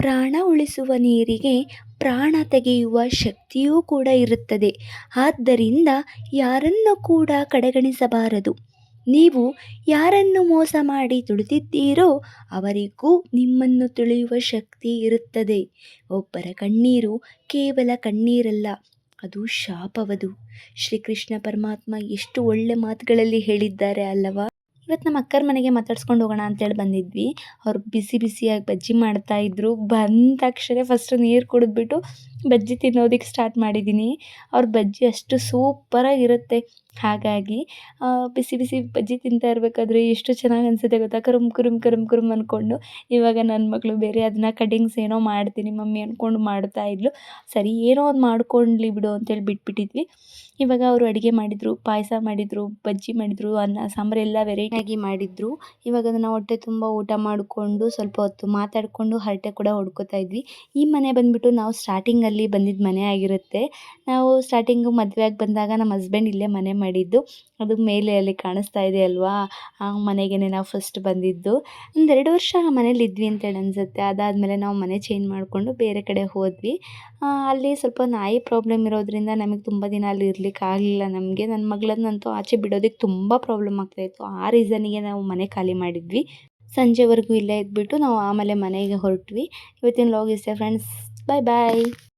ಪ್ರಾಣ ಉಳಿಸುವ ನೀರಿಗೆ ಪ್ರಾಣ ತೆಗೆಯುವ ಶಕ್ತಿಯೂ ಕೂಡ ಇರುತ್ತದೆ. ಆದ್ದರಿಂದ ಯಾರನ್ನು ಕೂಡ ಕಡೆಗಣಿಸಬಾರದು. ನೀವು ಯಾರನ್ನು ಮೋಸ ಮಾಡಿ ತುಳಿದಿದ್ದೀರೋ ಅವರಿಗೂ ನಿಮ್ಮನ್ನು ತುಳಿಯುವ ಶಕ್ತಿ ಇರುತ್ತದೆ. ಒಬ್ಬರ ಕಣ್ಣೀರು ಕೇವಲ ಕಣ್ಣೀರಲ್ಲ, ಅದು ಶಾಪವದು. ಶ್ರೀಕೃಷ್ಣ ಪರಮಾತ್ಮ ಎಷ್ಟು ಒಳ್ಳೆ ಮಾತುಗಳಲ್ಲಿ ಹೇಳಿದ್ದಾರೆ ಅಲ್ಲವಾ. ಇವತ್ತು ನಮ್ಮ ಅಕ್ಕರ ಮನೆಗೆ ಮಾತಾಡ್ಸ್ಕೊಂಡು ಹೋಗೋಣ ಅಂತೇಳಿ ಬಂದಿದ್ವಿ. ಅವ್ರು ಬಿಸಿ ಬಿಸಿಯಾಗಿ ಬಜ್ಜಿ ಮಾಡ್ತಾಯಿದ್ರು. ಬಂದ ತಕ್ಷಣ ಫಸ್ಟು ನೀರು ಕುಡಿದ್ಬಿಟ್ಟು ಬಜ್ಜಿ ತಿನ್ನೋದಕ್ಕೆ ಸ್ಟಾರ್ಟ್ ಮಾಡಿದ್ದೀನಿ. ಅವ್ರ ಬಜ್ಜಿ ಅಷ್ಟು ಸೂಪರಾಗಿರುತ್ತೆ. ಹಾಗಾಗಿ ಬಿಸಿ ಬಿಸಿ ಬಜ್ಜಿ ತಿಂತಾ ಇರಬೇಕಾದ್ರೆ ಎಷ್ಟು ಚೆನ್ನಾಗಿ ಅನಿಸುತ್ತೆ ಗೊತ್ತಾ, ಕರುಮ್ ಕುರುಮ್ ಕರುಮ್ ಕುರುಮ್ ಅಂದ್ಕೊಂಡು. ಇವಾಗ ನನ್ನ ಮಗಳು ಬೇರೆ ಅದನ್ನ ಕಟಿಂಗ್ಸ್ ಏನೋ ಮಾಡ್ತೀನಿ ಮಮ್ಮಿ ಅಂದ್ಕೊಂಡು ಮಾಡ್ತಾಯಿದ್ಲು. ಸರಿ ಏನೋ ಒಂದು ಮಾಡ್ಕೊಳ್ಳಿ ಬಿಡು ಅಂತೇಳಿ ಬಿಟ್ಬಿಟ್ಟಿದ್ವಿ. ಇವಾಗ ಅವರು ಅಡುಗೆ ಮಾಡಿದರು, ಪಾಯಸ ಮಾಡಿದರು, ಬಜ್ಜಿ ಮಾಡಿದರು, ಅನ್ನ ಸಾಂಬಾರು ಎಲ್ಲ ವೆರೈಟಿಯಾಗಿ ಮಾಡಿದರು. ಇವಾಗ ಅದನ್ನು ಹೊಟ್ಟೆ ತುಂಬ ಊಟ ಮಾಡಿಕೊಂಡು ಸ್ವಲ್ಪ ಹೊತ್ತು ಮಾತಾಡಿಕೊಂಡು ಹರಟೆ ಕೂಡ ಹೊಡ್ಕೊತಾ ಇದ್ವಿ. ಈ ಮನೆ ಬಂದುಬಿಟ್ಟು ನಾವು ಸ್ಟಾರ್ಟಿಂಗಲ್ಲಿ ಬಂದಿದ್ದ ಮನೆ ಆಗಿರುತ್ತೆ. ನಾವು ಸ್ಟಾರ್ಟಿಂಗು ಮದುವೆಯಾಗಿ ಬಂದಾಗ ನಮ್ಮ ಹಸ್ಬೆಂಡ್ ಇಲ್ಲೇ ಮನೆ ಮಾಡಿದ್ದು. ಅದು ಮೇಲೆ ಅಲ್ಲಿ ಕಾಣಿಸ್ತಾ ಇದೆ ಅಲ್ವಾ, ಆ ಮನೆಗೆ ನಾವು ಫಸ್ಟ್ ಬಂದಿದ್ದು. ಒಂದು 2 ವರ್ಷ ಮನೇಲಿ ಇದ್ವಿ ಅಂತೇಳಿ ಅನಿಸುತ್ತೆ. ಅದಾದಮೇಲೆ ನಾವು ಮನೆ ಚೇಂಜ್ ಮಾಡಿಕೊಂಡು ಬೇರೆ ಕಡೆ ಹೋದ್ವಿ. ಅಲ್ಲಿ ಸ್ವಲ್ಪ ನಾಯಿ ಪ್ರಾಬ್ಲಮ್ ಇರೋದ್ರಿಂದ ನಮಗೆ ತುಂಬ ದಿನ ಅಲ್ಲಿ ಇರ್ಲಿಕ್ಕೆ ಆಗಲಿಲ್ಲ ನಮಗೆ. ನನ್ನ ಮಗಳನ್ನಂತೂ ಆಚೆ ಬಿಡೋದಕ್ಕೆ ತುಂಬ ಪ್ರಾಬ್ಲಮ್ ಆಗ್ತಾಯಿತ್ತು. ಆ ರೀಸನ್ನಿಗೆ ನಾವು ಮನೆ ಖಾಲಿ ಮಾಡಿದ್ವಿ. ಸಂಜೆವರೆಗೂ ಇಲ್ಲೇ ಇದ್ಬಿಟ್ಟು ನಾವು ಆಮೇಲೆ ಮನೆಗೆ ಹೊರಟ್ವಿ. ಇವತ್ತಿನ ವ್ಲಾಗ್ ಇಷ್ಟೇ ಫ್ರೆಂಡ್ಸ್. ಬಾಯ್ ಬಾಯ್.